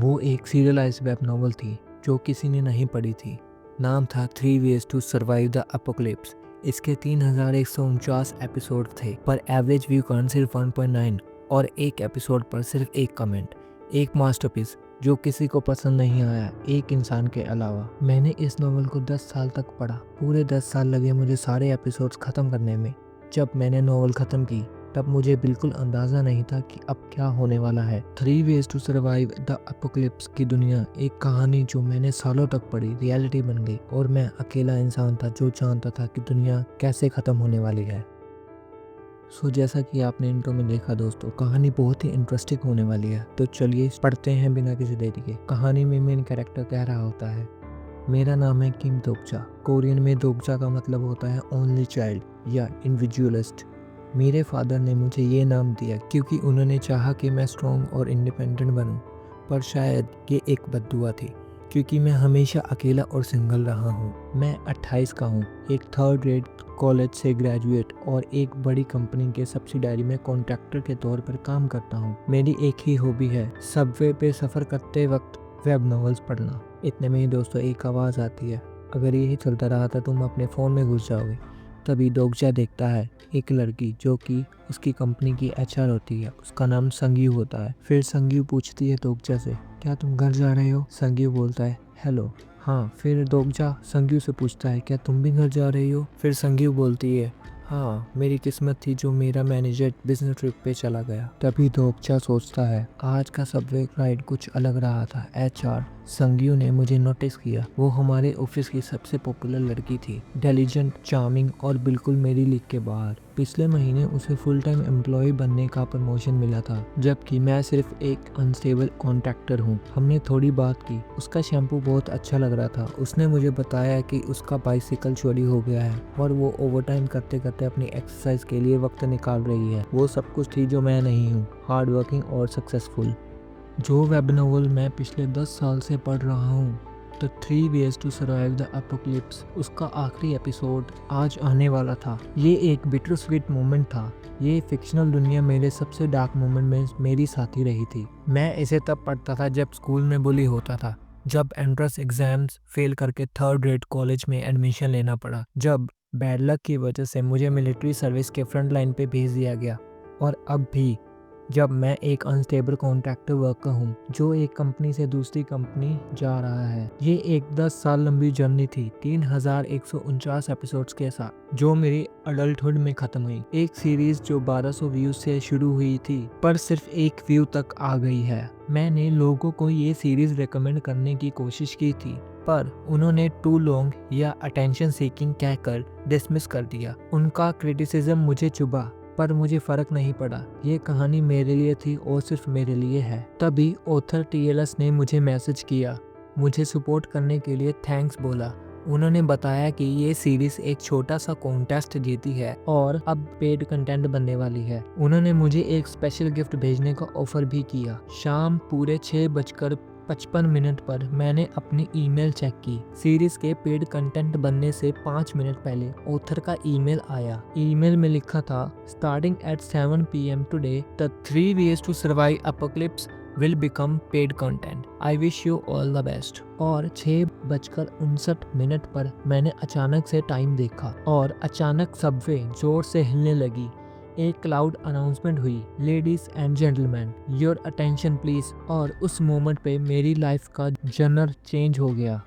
वो एक serialised web novel थी जो किसी ने नहीं पढ़ी थी। नाम था 3 Ways to Survive the Apocalypse। इसके 3149 एपिसोड थे, पर एवरेज व्यू काउंट सिर्फ 1.9 और एक एपिसोड पर सिर्फ एक कमेंट। एक मास्टरपीस जो किसी को पसंद नहीं आया, एक इंसान के अलावा। मैंने इस नॉवल को 10 साल तक पढ़ा। पूरे 10 साल लगे मुझे सारे एपिसोड्स खत्म करने में। जब मैंने नॉवल खत्म की तब मुझे बिल्कुल अंदाज़ा नहीं था कि अब क्या होने वाला है। 3 Ways to Survive the Apocalypse की दुनिया, एक कहानी जो मैंने सालों तक पढ़ी, रियलिटी बन गई और मैं अकेला इंसान था जो जानता था कि दुनिया कैसे ख़त्म होने वाली है। जैसा कि आपने इंट्रो में देखा दोस्तों, कहानी बहुत ही इंटरेस्टिंग होने वाली है। तो चलिए पढ़ते हैं बिना किसी देरी के। कहानी में मेन कैरेक्टर कह रहा होता है, मेरा नाम है किम दोगजा। कोरियन में दोगजा का मतलब होता है ओनली चाइल्ड या इंडिविजुअलिस्ट। मेरे फादर ने मुझे ये नाम दिया क्योंकि उन्होंने चाहा कि मैं स्ट्रॉन्ग और इंडिपेंडेंट बनूं, पर शायद ये एक बद्दुआ थी क्योंकि मैं हमेशा अकेला और सिंगल रहा हूँ। मैं 28 का हूँ, एक 3rd ग्रेड कॉलेज से ग्रेजुएट और एक बड़ी कंपनी के सब्सिडारी में कॉन्ट्रैक्टर के तौर पर काम करता हूँ। मेरी एक ही हॉबी है, सबवे पे सफ़र करते वक्त वेब नॉवेल्स पढ़ना। इतने में ही दोस्तों एक आवाज़ आती है, अगर यही चलता रहा तो तुम अपने फ़ोन में घुस जाओगे। तभी दोगजा देखता है एक लड़की जो कि उसकी कंपनी की HR होती है। उसका नाम संगीव होता है। फिर संगीव पूछती है दोगजा से, क्या तुम घर जा रहे हो? संगीव बोलता है हेलो हाँ। फिर दोगजा संगीव से पूछता है, क्या तुम भी घर जा रही हो? फिर संगीव बोलती है, हाँ मेरी किस्मत थी जो मेरा मैनेजर बिजनेस ट्रिप पे चला गया। तभी दोगजा सोचता है, आज का सबवे राइड कुछ अलग रहा था। HR संगीव ने मुझे नोटिस किया। वो हमारे ऑफिस की सबसे पॉपुलर लड़की थी, इंटेलिजेंट, चार्मिंग और बिल्कुल मेरी लीग के बाहर। पिछले महीने उसे फुल टाइम एम्प्लॉय बनने का प्रमोशन मिला था, जबकि मैं सिर्फ एक अनस्टेबल कॉन्ट्रैक्टर हूँ। हमने थोड़ी बात की, उसका शैम्पू बहुत अच्छा लग रहा था। उसने मुझे बताया कि उसका बाइसिकल चोरी हो गया है और वो ओवरटाइम करते करते अपनी एक्सरसाइज के लिए वक्त निकाल रही है। वो सब कुछ थी जो मैं नहीं हूँ, हार्ड वर्किंग और सक्सेसफुल। जो वेब नॉवल मैं पिछले 10 साल से पढ़ रहा हूँ, the 3 Ways to Survive the Apocalypse, उसका आखिरी एपिसोड आज आने वाला था। ये एक बिटर स्वीट मोमेंट था। ये फिक्शनल दुनिया मेरे सबसे डार्क मोमेंट में मेरी साथी रही थी। मैं इसे तब पढ़ता था जब स्कूल में बुली होता था, जब एंट्रेंस एग्जाम्स फेल करके 3rd ग्रेड कॉलेज में एडमिशन लेना पड़ा, जब बैड लक की वजह से मुझे मिलिट्री सर्विस के फ्रंट लाइन पे भेज दिया गया, और अब भी जब मैं एक अनस्टेबल कॉन्ट्रैक्टर वर्कर हूँ जो एक कंपनी से दूसरी कंपनी जा रहा है। ये एक 10 साल लंबी जर्नी थी, 3149 एपिसोड्स के साथ, जो मेरी अडल्टहुड में खत्म हुई। एक सीरीज जो 1200 व्यूज से शुरू हुई थी पर सिर्फ 1 व्यू तक आ गई है। मैंने लोगों को ये सीरीज रेकमेंड करने की कोशिश की थी, पर उन्होंने टू लॉन्ग या अटेंशन सीकिंग कहकर डिसमिस कर दिया। उनका क्रिटिसिज्म मुझे चुभा, पर मुझे फर्क नहीं पड़ा। ये कहानी मेरे लिए थी और सिर्फ मेरे लिए है। तभी ऑथर TLS ने मुझे मैसेज किया, मुझे सपोर्ट करने के लिए थैंक्स बोला। उन्होंने बताया कि ये सीरीज एक छोटा सा कॉन्टेस्ट जीती है और अब पेड कंटेंट बनने वाली है। उन्होंने मुझे एक स्पेशल गिफ्ट भेजने का ऑफर भी किया। शाम पूरे 6:55 पर मैंने अपनी ईमेल चेक की। सीरीज के पेड कंटेंट बनने से 5 मिनट पहले ऑथर का ईमेल आया। ईमेल में लिखा था, starting at 7 PM today the 3 Ways to Survive Apocalypse will become paid content. I wish you all the best। और 6:59 पर मैंने अचानक से टाइम देखा और अचानक सबवे जोर से हिलने लगी। एक क्लाउड अनाउंसमेंट हुई, ladies and gentleman your attention please. और उस मोमेंट पे मेरी लाइफ का जर्नल चेंज हो गया।